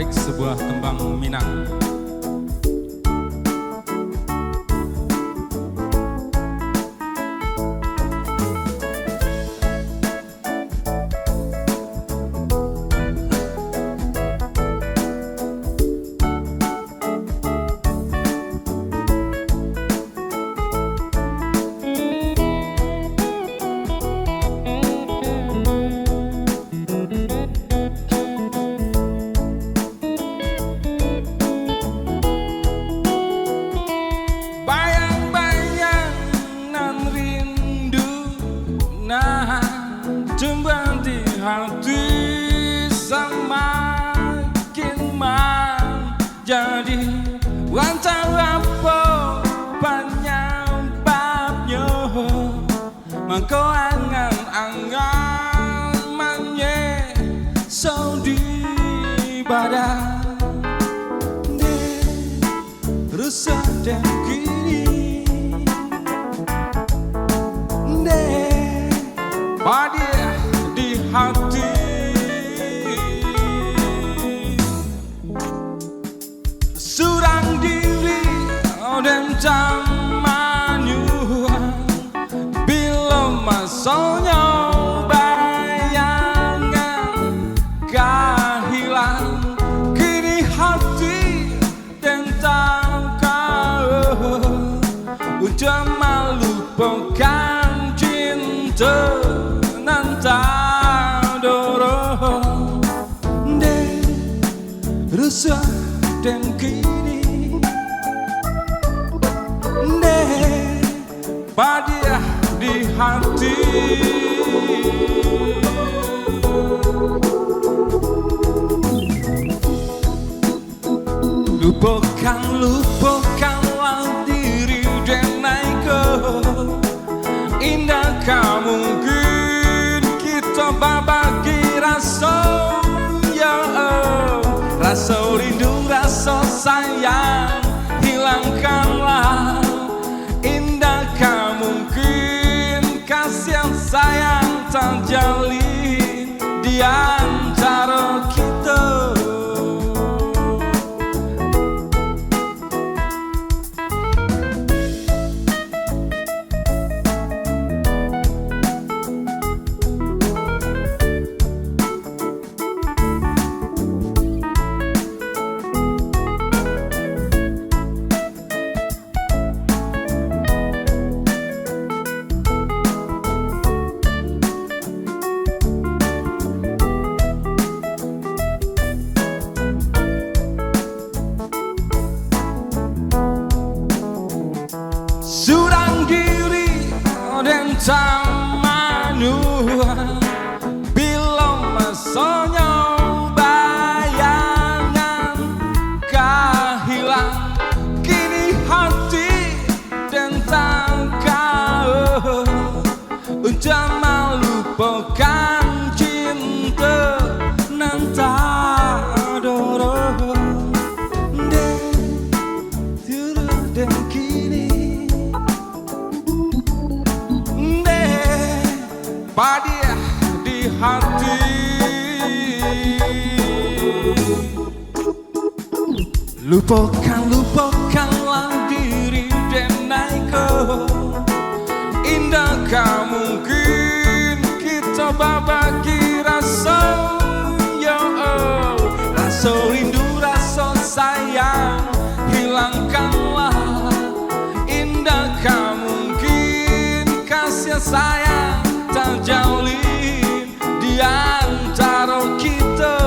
baik sebuah tembang Minang. Cuma di hati semakin menjadi wancar apa penyebabnya. Mengko angan-angan manye saudi badan rusak dan kini padi di hati surang diri dan camanyuan bila masanya bayangan kehilang kini hati tentang kau udah melupakan cinta dorong rusak dan kini padiah di hati. Lupakanlah diri dan naiko indah kamu bagi rasa ya rasa rindu rasa sayang hilangkanlah indah mungkin kasih sayang terjalin di antara kita. Surang diri dan camanyuan bila masanya bayangan kehilang kini hati tentang kau udah melupakan cinta nanti dorong dan kini padiah di hati. Lupakanlah diri dan naiko indah mungkin kita berbagi rasa ya rasa rindu rasa sayang hilangkanlah indah mungkin kasih sayang terjalin di antara kita.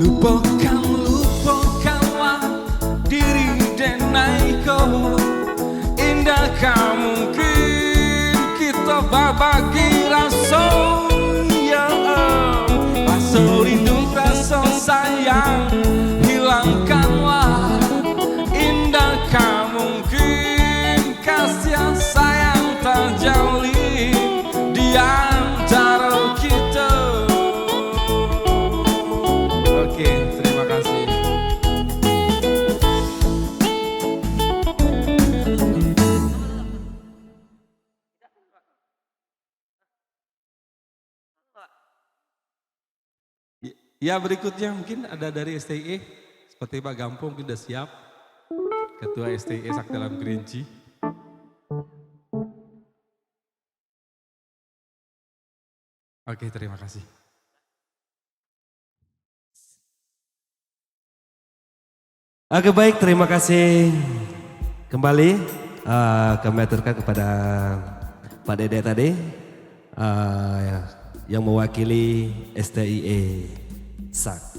Lupakanlah diri dan naiko indah mungkin kita berbagi rasa ya rasa rindu rasa sayang hilangkanlah indah mungkin Ya berikutnya mungkin ada dari STIE, seperti Pak Gampung sudah siap. Ketua STIE Sakdalam Kerinci. Oke, terima kasih. Oke baik, terima kasih kembali kami aturkan kepada Pak Dede tadi yang mewakili STIE SAK.